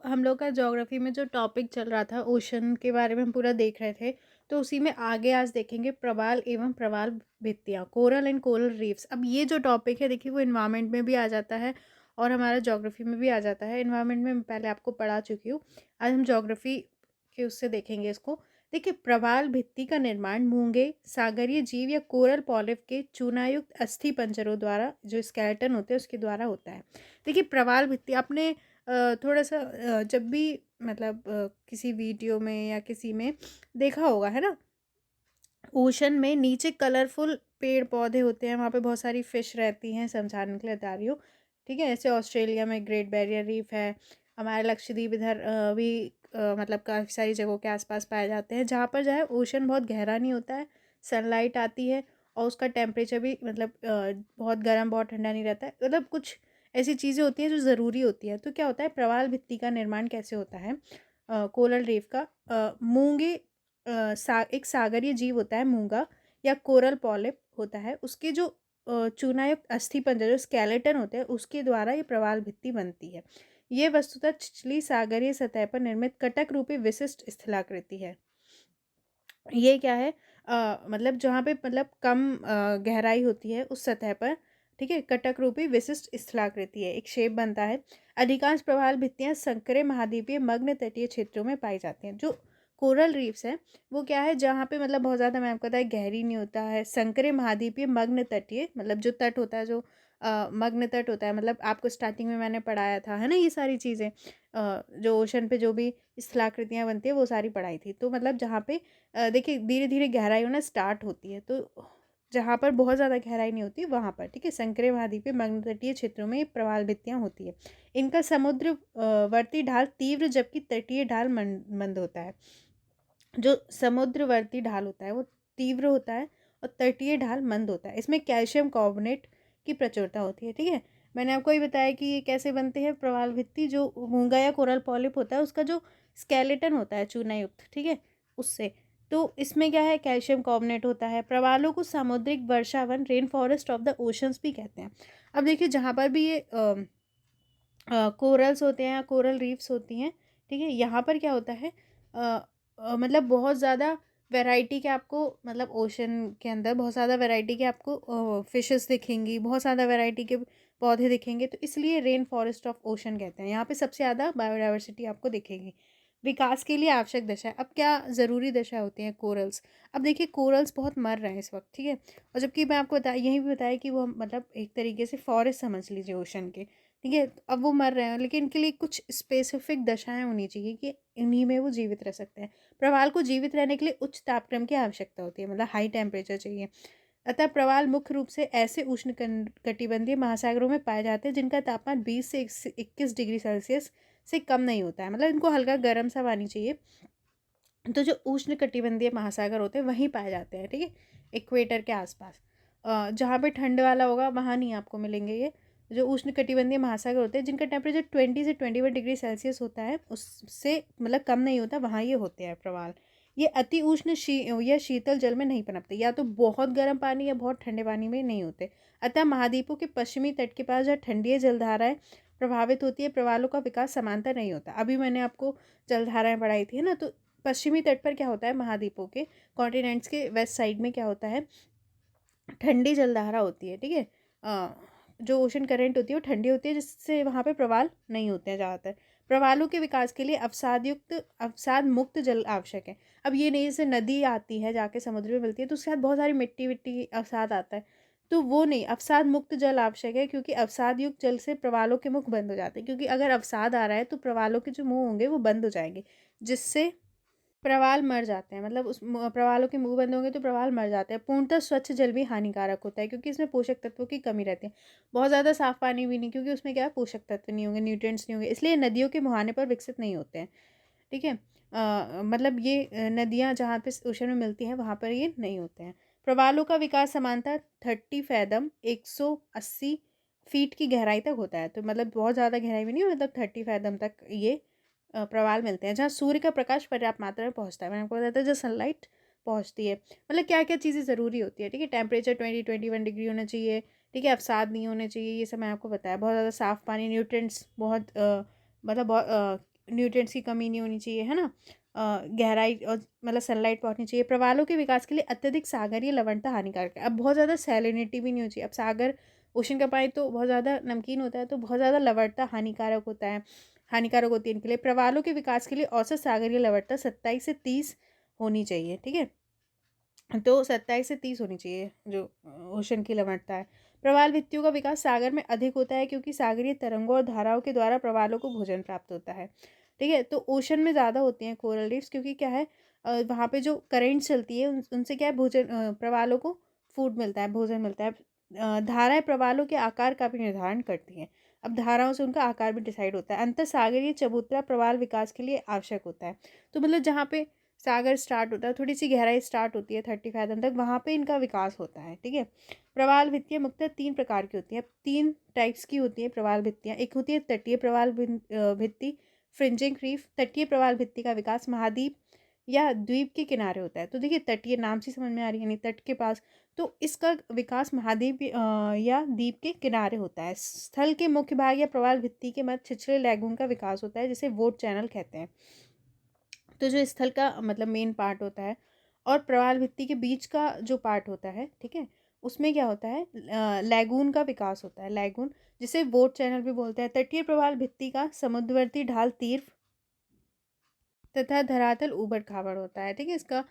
हम लोग का ज्योग्राफी में जो टॉपिक चल रहा था ओशन के बारे में हम पूरा देख रहे थे। तो उसी में आगे आज देखेंगे प्रवाल एवं प्रवाल भित्तियाँ, कोरल एंड कोरल रीफ्स। अब ये जो टॉपिक है देखिए वो इन्वायरमेंट में भी आ जाता है और हमारा ज्योग्राफी में भी आ जाता है। इन्वायरमेंट में मैं पहले आपको पढ़ा चुकी हूँ। आज हम ज्योग्राफी के उससे देखेंगे इसको। देखिए, प्रवाल भित्ति का निर्माण मूंगे, सागरीय जीव या कोरल पॉलिप के चूनायुक्त अस्थि पंजरों द्वारा, जो स्केलेटन होते हैं उसके द्वारा होता है। देखिए, प्रवाल भित्ति आपने थोड़ा-सा जब भी मतलब किसी वीडियो में या किसी में देखा होगा, है ना? ओशन में नीचे कलरफुल पेड़-पौधे होते हैं, वहाँ पे बहुत सारी फ़िश रहती हैं, समझाने के लिए बता रही हूँ, ठीक है? जैसे ऑस्ट्रेलिया में ग्रेट बैरियर रीफ है, हमारे लक्षद्वीप इधर भी मतलब काफ़ी सारी जगहों के आस-पास पाए जाते हैं, जहाँ पर जो है ओशन बहुत गहरा नहीं होता है, सनलाइट आती है और उसका टेम्परेचर भी मतलब बहुत गर्म, बहुत ठंडा नहीं रहता है। मतलब कुछ ऐसी चीज़ें होती हैं जो ज़रूरी होती हैं। तो क्या होता है, प्रवाल भित्ति का निर्माण कैसे होता है कोरल रीफ का? मूंगे एक सागरीय जीव होता है मूंगा या कोरल पॉलिप होता है, उसके जो चूनायुक्त अस्थि पंजर जो स्केलेटन होते हैं उसके द्वारा ये प्रवाल भित्ति बनती है। ये वस्तुतः छिछली सागरीय सतह पर निर्मित कटक रूपी विशिष्ट स्थलाकृति है। ये क्या है, मतलब जहाँ पे मतलब कम गहराई होती है उस सतह पर, ठीक है, कटक रूपी विशिष्ट स्थलाकृति है, एक शेप बनता है। अधिकांश प्रवाल भित्तियाँ संकरे महाद्वीपीय मग्न तटीय क्षेत्रों में पाई जाती हैं। जो कोरल रीफ्स है वो क्या है, जहाँ पे मतलब बहुत ज़्यादा, मैं आपको बताया, गहरी नहीं होता है, संकरे महाद्वीपीय मग्न तटीय, मतलब जो तट होता है, जो मग्न तट होता है, मतलब आपको स्टार्टिंग में मैंने पढ़ाया था, है ना, ये सारी चीज़ें जो ओशन पे जो भी स्थलाकृतियाँ बनती है वो सारी पढ़ाई थी। तो मतलब जहाँ पे देखिए धीरे-धीरे गहराई होना स्टार्ट होती है, तो जहाँ पर बहुत ज़्यादा गहराई नहीं होती वहाँ पर, ठीक है, संकरे महाद्वीपीय मग्न तटीय क्षेत्रों में ये प्रवाल भित्तियाँ होती है। इनका समुद्र वर्ती ढाल तीव्र जबकि तटीय ढाल मंद होता है। जो समुद्रवर्ती ढाल होता है वो तीव्र होता है और तटीय ढाल मंद होता है। इसमें कैल्शियम कार्बोनेट की प्रचुरता होती है, ठीक है। मैंने आपको ये बताया कि ये कैसे बनते हैं प्रवाल भित्ति। जो मूंगा या कोरल पॉलिप होता है उसका जो स्केलेटन होता है चूनायुक्त, ठीक है, उससे। तो इसमें क्या है, कैल्शियम कार्बोनेट होता है। प्रवालों को सामुद्रिक वर्षावन, rain forest of the oceans भी कहते हैं। अब देखिए, जहाँ पर भी ये कोरल्स होते हैं या कोरल रीफ्स होती हैं, ठीक है, यहाँ पर क्या होता है, मतलब बहुत ज़्यादा वैरायटी के आपको, मतलब ओशन के अंदर बहुत ज़्यादा वैरायटी के आपको फिशेस दिखेंगी, बहुत ज़्यादा वैरायटी के पौधे दिखेंगे, तो इसलिए रेन फॉरेस्ट ऑफ ओशन कहते हैं। यहाँ पे सबसे ज़्यादा बायोडाइवर्सिटी आपको दिखेगी। विकास के लिए आवश्यक दशा, अब क्या ज़रूरी दशा होती हैं कोरल्स? अब देखिए, कोरल्स बहुत मर रहे हैं इस वक्त, ठीक है, और जबकि मैं आपको यही भी बताया कि वो मतलब एक तरीके से फॉरेस्ट समझ लीजिए ओशन के, ठीक है, अब वो मर रहे हैं, लेकिन इनके लिए कुछ स्पेसिफिक दशाएं होनी चाहिए कि इन्हीं में वो जीवित रह सकते हैं। प्रवाल को जीवित रहने के लिए उच्च तापक्रम की आवश्यकता होती है, मतलब हाई टेम्परेचर चाहिए। अतः प्रवाल मुख्य रूप से ऐसे उष्ण कटिबंधीय महासागरों में पाए जाते हैं जिनका तापमान 20 से 21 डिग्री सेल्सियस से कम नहीं होता है, मतलब इनको हल्का गर्म सा पानी चाहिए। तो जो उष्ण कटिबंधीय महासागर होते हैं वहीं पाए जाते हैं, ठीक है, इक्वेटर के आसपास। जहाँ पे ठंड वाला होगा वहाँ नहीं आपको मिलेंगे ये। जो उष्ण कटिबंधीय महासागर होते हैं जिनका टेम्परेचर 20 से 21 डिग्री सेल्सियस होता है, उससे मतलब कम नहीं होता, वहाँ ये होते हैं प्रवाल। ये अति उष्ण या शीतल जल में नहीं पनपते, या तो बहुत गर्म पानी या बहुत ठंडे पानी में नहीं होते। अतः महाद्वीपों के पश्चिमी तट के पास जहाँ ठंडी जलधाराएं प्रभावित होती है, प्रवालों का विकास समांतर नहीं होता। अभी मैंने आपको जलधाराएं पढ़ाई थी, है ना, तो पश्चिमी तट पर क्या होता है, महाद्वीपों के कॉन्टिनेंट्स के वेस्ट साइड में क्या होता है, ठंडी जलधारा होती है, ठीक है, जो ओशन करंट होती है वो ठंडी होती है, जिससे वहाँ पे प्रवाल नहीं होते हैं ज़्यादातर। प्रवालों के विकास के लिए अवसाद मुक्त जल आवश्यक है। अब ये नहीं जैसे नदी आती है जाके समुद्र में मिलती है तो उसके साथ बहुत सारी मिट्टी विट्टी अवसाद आता है, तो वो नहीं, अवसाद मुक्त जल आवश्यक है, क्योंकि अवसाद युक्त जल से प्रवालों के मुख बंद हो जाते हैं, क्योंकि अगर अवसाद आ रहा है तो प्रवालों के जो मुंह होंगे वो बंद हो जाएंगे, जिससे प्रवाल मर जाते हैं, मतलब उस प्रवालों के मुंह बंद होंगे तो प्रवाल मर जाते हैं। पूर्णतः स्वच्छ जल भी हानिकारक होता है क्योंकि इसमें पोषक तत्वों की कमी रहती है। बहुत ज़्यादा साफ पानी भी नहीं, क्योंकि उसमें क्या है, पोषक तत्व नहीं होंगे, न्यूट्रिएंट्स नहीं होंगे, इसलिए नदियों के मुहाने पर विकसित नहीं होते हैं, ठीक है। मतलब ये नदियाँ जहाँ पे ओशन में मिलती हैं वहाँ पर ये नहीं होते हैं। प्रवालों का विकास समानतः 30 फैदम 180 फीट की गहराई तक होता है, तो मतलब बहुत ज़्यादा गहराई भी नहीं, मतलब 30 फैदम तक ये प्रवाल मिलते हैं, जहाँ सूर्य का प्रकाश पर्याप्त मात्रा में पहुँचता है। मैंने आपको बताया था, जहाँ सनलाइट पहुँचती है, मतलब क्या क्या चीज़ें ज़रूरी होती है, ठीक है, टेम्परेचर 20-21 डिग्री होना चाहिए, ठीक है, अवसाद नहीं होने चाहिए, ये सब मैंने आपको बताया। बहुत ज़्यादा साफ़ पानी, न्यूट्रिएंट्स बहुत मतलब बहुत न्यूट्रिएंट्स की कमी नहीं होनी चाहिए, है ना। गहराई और मतलब सनलाइट पहुंचनी चाहिए। प्रवालों के विकास के लिए अत्यधिक सागरीय लवणता हानिकारक है। अब बहुत ज़्यादा सैलिनिटी भी नहीं होनी चाहिए। अब सागर ओशन का पानी तो बहुत ज़्यादा नमकीन होता है, तो बहुत ज़्यादा लवणता हानिकारक होता है, हानिकारक होती है इनके लिए। प्रवालों के विकास के लिए औसत सागरीय लवणता 27 से 30 होनी चाहिए, ठीक है। तो 27 से 30 होनी चाहिए जो ओशन की लवणता है। प्रवाल भित्तियों का विकास सागर में अधिक होता है क्योंकि सागरीय तरंगों और धाराओं के द्वारा प्रवालों को भोजन प्राप्त होता है, ठीक है। तो ओशन में ज़्यादा होती हैं कोरल रीफ्स, क्योंकि क्या है, वहाँ पे जो करेंट चलती है उनसे क्या है, भोजन प्रवालों को फूड मिलता है, भोजन मिलता है। धाराएं प्रवालों के आकार का भी निर्धारण करती हैं। अब धाराओं से उनका आकार भी डिसाइड होता है। अंतर सागरीय चबूतरा प्रवाल विकास के लिए आवश्यक होता है। तो मतलब जहाँ पे सागर स्टार्ट होता है, थोड़ी सी गहराई स्टार्ट होती है 30 फैथम तक, वहाँ पे इनका विकास होता है, ठीक है। प्रवाल भित्तियाँ मुख्यतः 3 प्रकार की होती हैं। 3 टाइप्स की होती हैं प्रवाल भित्तियाँ। एक होती है तटीय प्रवाल भित्ति, फ्रिंजिंग रीफ। तटीय प्रवाल भित्ति का विकास महाद्वीप या द्वीप के किनारे होता है। तो देखिए, तटीय नाम से समझ में आ रही है, यानी तट के पास। तो इसका विकास महाद्वीप या द्वीप के किनारे होता है। स्थल के मुख्य भाग या प्रवाल भित्ति के मध्य छिछले लैगून का विकास होता है, जिसे वोट चैनल कहते हैं। तो जो स्थल का मतलब मेन पार्ट होता है और प्रवाल भित्ति के बीच का जो पार्ट होता है, ठीक है, उसमें क्या होता है, लैगून का विकास होता है, लैगून, जिसे वोट चैनल भी बोलते हैं। तटीय प्रवाल भित्ति का समुद्रवर्ती ढाल तीर तथा धरातल ऊबड़ खाबड़ होता है, ठीक है। इसका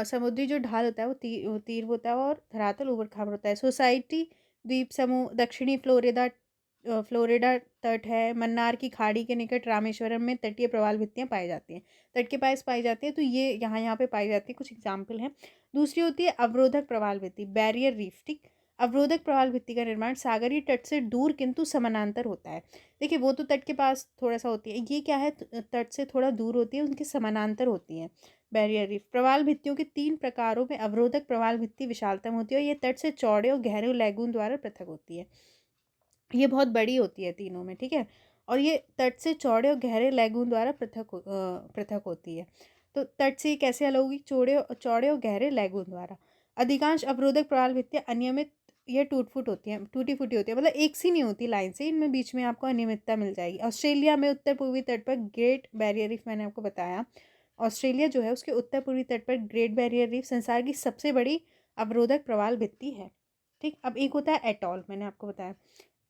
समुद्री जो ढाल होता है वो तीर होता है और धरातल ऊबड़ खाबड़ होता है। सोसाइटी द्वीप समूह दक्षिणी फ्लोरिडा तट है। मन्नार की खाड़ी के निकट रामेश्वरम में तटीय प्रवाल भित्तियाँ पाई जाती हैं, तट के पास पाई जाती हैं। तो ये यहाँ यहाँ पे पाई जाती है, कुछ एग्जाम्पल हैं। दूसरी होती है अवरोधक प्रवाल भित्ति, बैरियर रीफ, ठीक। अवरोधक प्रवाल भित्ति का निर्माण सागरीय तट से दूर किंतु समानांतर होता है। देखिए, वो तो तट के पास थोड़ा सा होती है, ये क्या है, तट से थोड़ा दूर होती है, उनके समानांतर होती हैं। बैरियर रीफ प्रवाल भित्तियों के 3 प्रकारों में अवरोधक प्रवाल भित्ति विशालतम होती है और ये तट से चौड़े और गहरे लैगून द्वारा पृथक होती है। ये बहुत बड़ी होती है तीनों में, ठीक है। और ये तट से चौड़े और गहरे लैगून द्वारा पृथक होती है। तो तट से कैसे अलग होगी, चौड़े और गहरे लैगून द्वारा। अधिकांश अवरोधक प्रवाल भित्तियाँ अनियमित या टूटी फूटी होती है, मतलब एक सी नहीं होती लाइन से, इनमें बीच में आपको अनियमितता मिल जाएगी। ऑस्ट्रेलिया में उत्तर पूर्वी तट पर ग्रेट बैरियर रीफ, मैंने आपको बताया, ऑस्ट्रेलिया जो है उसके उत्तर पूर्वी तट पर ग्रेट बैरियर रीफ संसार की सबसे बड़ी अवरोधक प्रवाल भित्ति है, ठीक। अब एक होता है एटॉल, मैंने आपको बताया,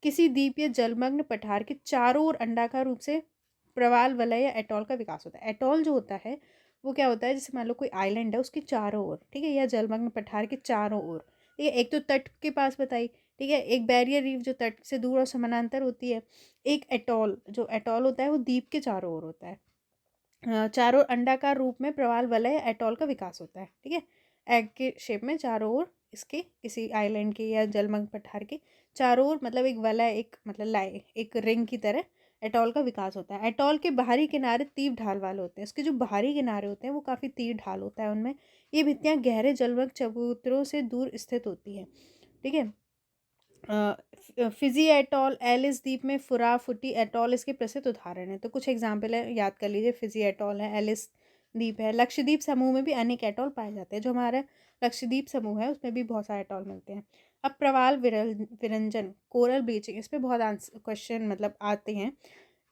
किसी द्वीप या जलमग्न पठार के चारों ओर अंडाकार रूप से प्रवाल वलय या एटॉल का विकास होता है। एटॉल जो होता है वो क्या होता है, जैसे मान लो कोई आइलैंड है उसके चारों ओर, ठीक है, या जलमग्न पठार के चारों ओर, ठीक है। एक तो तट के पास बताई, ठीक है, एक बैरियर रीफ जो तट से दूर और समानांतर होती है, एक एटॉल, जो एटॉल होता है वो द्वीप के चारों ओर होता है। चारों अंडाकार रूप में प्रवाल वलय या एटॉल का विकास होता है, ठीक है। एग के शेप में चारों ओर इसके, किसी आइलैंड के या जलमग्न पठार के चारों ओर, मतलब एक वलय, एक मतलब एक रिंग की तरह एटॉल का विकास होता है। एटॉल के बाहरी किनारे तीव्र ढाल वाले होते हैं। इसके जो बाहरी किनारे होते हैं वो काफ़ी तीव्र ढाल होता है उनमें। ये भित्तियाँ गहरे जलमग्न चबूतरों से दूर स्थित होती हैं, ठीक है। फिजी एटॉल, एलिस द्वीप में फुराफुटी एटॉल इसके प्रसिद्ध उदाहरण है। तो कुछ एग्जाम्पल है, याद कर लीजिए। फिजी एटॉल है, एलिस द्वीप है। लक्षद्वीप समूह में भी अनेक एटॉल पाए जाते हैं। जो हमारा लक्षद्वीप समूह है उसमें भी बहुत सारे एटॉल मिलते हैं। अब प्रवाल विरंजन, कोरल ब्लीचिंग, इस पर बहुत आंसर क्वेश्चन मतलब आते हैं।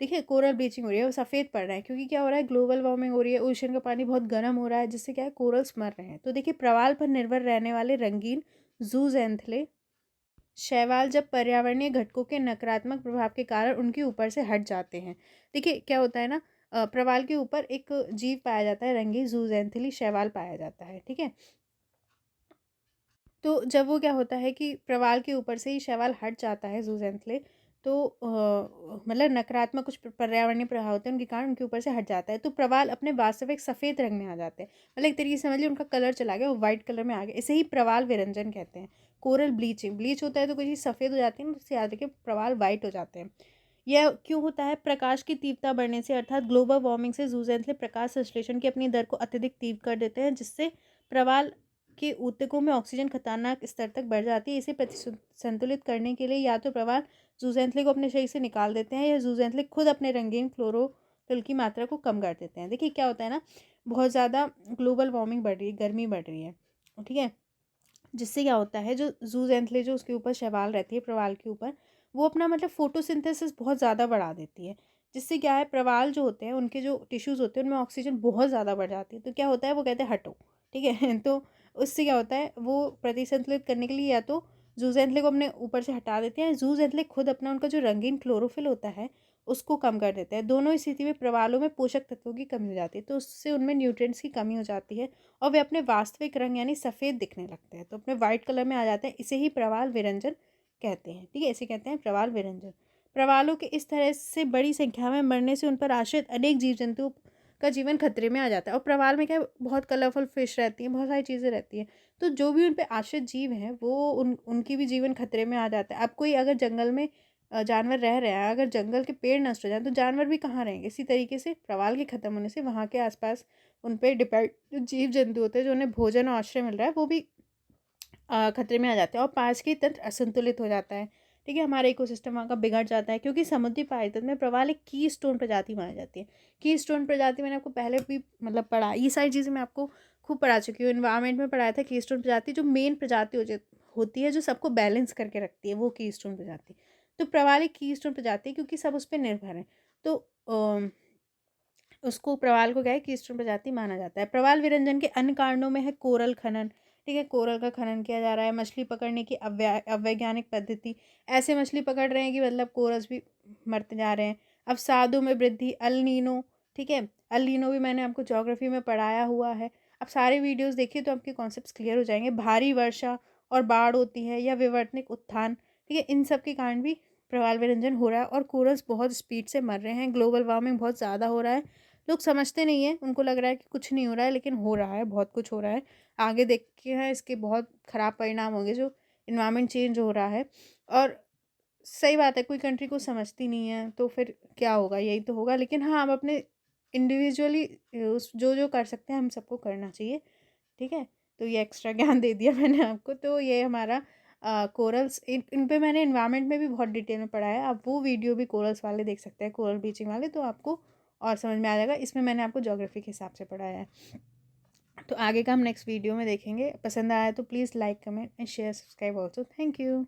देखिए, कोरल ब्लीचिंग हो रही है, वो सफ़ेद पड़ रहा है क्योंकि क्या हो रहा है, ग्लोबल वार्मिंग हो रही है, ओशन का पानी बहुत गर्म हो रहा है, जिससे क्या है, कोरल्स मर रहे हैं। तो देखिए, प्रवाल पर निर्भर रहने वाले रंगीन जूजेंथले शैवाल जब पर्यावरणीय घटकों के नकारात्मक प्रभाव के कारण उनके ऊपर से हट जाते हैं। देखिए, क्या होता है ना, प्रवाल के ऊपर एक जीव पाया जाता है, रंगीन जूजेंथली शैवाल पाया जाता है, ठीक है। तो जब वो क्या होता है कि प्रवाल के ऊपर से ही शैवाल हट जाता है, जूजेंथले, तो मतलब नकारात्मक कुछ पर्यावरणीय प्रभाव होते हैं उनके कारण, उनके ऊपर से हट जाता है, तो प्रवाल अपने वास्तविक सफ़ेद रंग में आ जाते हैं। मतलब एक तरीके से समझ लीजिए उनका कलर चला गया, वो वाइट कलर में आ गया। इसे ही प्रवाल विरंजन कहते हैं। कोरल ब्लीचिंग, ब्लीच होता है तो कोई चीज़ सफ़ेद हो जाती है ना, उससे याद रखिए प्रवाल वाइट हो जाते हैं। यह क्यों होता है, प्रकाश की तीव्रता बढ़ने से, अर्थात ग्लोबल वार्मिंग से जूजेंथले प्रकाश संश्लेषण की अपनी दर को अत्यधिक तीव्र कर देते हैं, जिससे प्रवाल के ऊतकों में ऑक्सीजन खतरनाक स्तर तक बढ़ जाती है। इसे संतुलित करने के लिए या तो प्रवाल जूजेंथले को अपने शरीर से निकाल देते हैं या जूजेंथले खुद अपने रंगीन क्लोरोफिल की मात्रा को कम कर देते हैं। देखिए, क्या होता है ना, बहुत ज़्यादा ग्लोबल वार्मिंग बढ़ रही है, गर्मी बढ़ रही है, ठीक है, जिससे क्या होता है, जो जूजेंथले जो उसके ऊपर शैवाल रहती है प्रवाल के ऊपर, वो अपना मतलब फोटोसिंथेसिस बहुत ज़्यादा बढ़ा देती है, जिससे क्या है, प्रवाल जो होते हैं उनके जो टिश्यूज़ होते हैं उनमें ऑक्सीजन बहुत ज़्यादा बढ़ जाती है। तो क्या होता है, वो कहते हैं हटो, ठीक है। तो उससे क्या होता है, वो प्रतिसंतुलित करने के लिए या तो ज़ूज़ैंथले को अपने ऊपर से हटा देते हैं, ज़ूज़ैंथले खुद अपना उनका जो रंगीन क्लोरोफिल होता है उसको कम कर देते हैं। दोनों स्थिति में प्रवालों में पोषक तत्वों की कमी हो जाती है, तो उससे उनमें न्यूट्रिएंट्स की कमी हो जाती है और वे अपने वास्तविक रंग यानी सफ़ेद दिखने लगते हैं, तो अपने वाइट कलर में आ जाते हैं। इसे ही प्रवाल विरंजन कहते हैं, ठीक है, इसे कहते हैं प्रवाल विरंजन। प्रवालों के इस तरह से बड़ी संख्या में मरने से उन पर आश्रित अनेक जीव जंतु का जीवन खतरे में आ जाता है। और प्रवाल में क्या है, बहुत कलरफुल फिश रहती हैं, बहुत सारी चीज़ें रहती हैं, तो जो भी उन पे आश्रित जीव हैं वो उनकी भी जीवन खतरे में आ जाता है। अब कोई अगर जंगल में जानवर रह रहे हैं, अगर जंगल के पेड़ नष्ट हो जाएँ तो जानवर भी कहाँ रहेंगे। इसी तरीके से प्रवाल के ख़त्म होने से वहाँ के आसपास उन पे डिपेंड जो जीव जंतु होते हैं, जो उन्हें भोजन और आश्रय मिल रहा है, वो भी खतरे में आ जाते हैं और पारिस्थितिकी तंत्र असंतुलित हो जाता है, ठीक है, हमारा इकोसिस्टम वहाँ का बिगड़ जाता है, क्योंकि समुद्री पारितंत्र में प्रवाल एक की स्टोन प्रजाति मानी जाती है। की स्टोन प्रजाति मैंने आपको पहले भी मतलब पढ़ा, ये सारी चीज़ें मैं आपको खूब पढ़ा चुकी हूँ। एनवायरनमेंट में पढ़ाया था की स्टोन प्रजाति, जो मेन प्रजाति होती है, जो सबको बैलेंस करके रखती है, वो की स्टोन प्रजाति। तो प्रवाल एक की स्टोन प्रजाति है, क्योंकि सब उस पर निर्भर हैं। तो उसको प्रवाल को क्या है, कीस्टोन प्रजाति माना जाता है। प्रवाल विरंजन के अन्य कारणों में है कोरल खनन, ठीक है, कोरल का खनन किया जा रहा है। मछली पकड़ने की अवैज्ञानिक पद्धति, ऐसे मछली पकड़ रहे हैं कि मतलब कोरल्स भी मरते जा रहे हैं। अवसादों में वृद्धि, अल नीनो, ठीक है, अल नीनो भी मैंने आपको ज्योग्राफी में पढ़ाया हुआ है। अब सारे वीडियोस देखिए तो आपके कॉन्सेप्ट्स क्लियर हो जाएंगे। भारी वर्षा और बाढ़ होती है या विवर्तनिक उत्थान, ठीक है, इन सब के कारण भी प्रवाल विरंजन हो रहा है और कोरल्स बहुत स्पीड से मर रहे हैं। ग्लोबल वार्मिंग बहुत ज़्यादा हो रहा है, लोग समझते नहीं हैं, उनको लग रहा है कि कुछ नहीं हो रहा है, लेकिन हो रहा है, बहुत कुछ हो रहा है। आगे देख के है इसके बहुत ख़राब परिणाम होंगे, जो एनवायरनमेंट चेंज हो रहा है। और सही बात है, कोई कंट्री को समझती नहीं है तो फिर क्या होगा, यही तो होगा। लेकिन हाँ, हम अपने इंडिविजुअली उस जो जो कर सकते हैं हम सबको करना चाहिए, ठीक है। तो ये एक्स्ट्रा ज्ञान दे दिया मैंने आपको। तो ये हमारा कोरल्स, इन पे मैंने एनवायरनमेंट में भी बहुत डिटेल में पढ़ा है। आप वो वीडियो भी कोरल्स वाले देख सकते हैं, कोरल ब्लीचिंग वाले, तो आपको और समझ में आ जाएगा। इसमें मैंने आपको ज्योग्राफी के हिसाब से पढ़ाया है। तो आगे का हम नेक्स्ट वीडियो में देखेंगे। पसंद आया तो please like, comment and share, subscribe also. Thank you.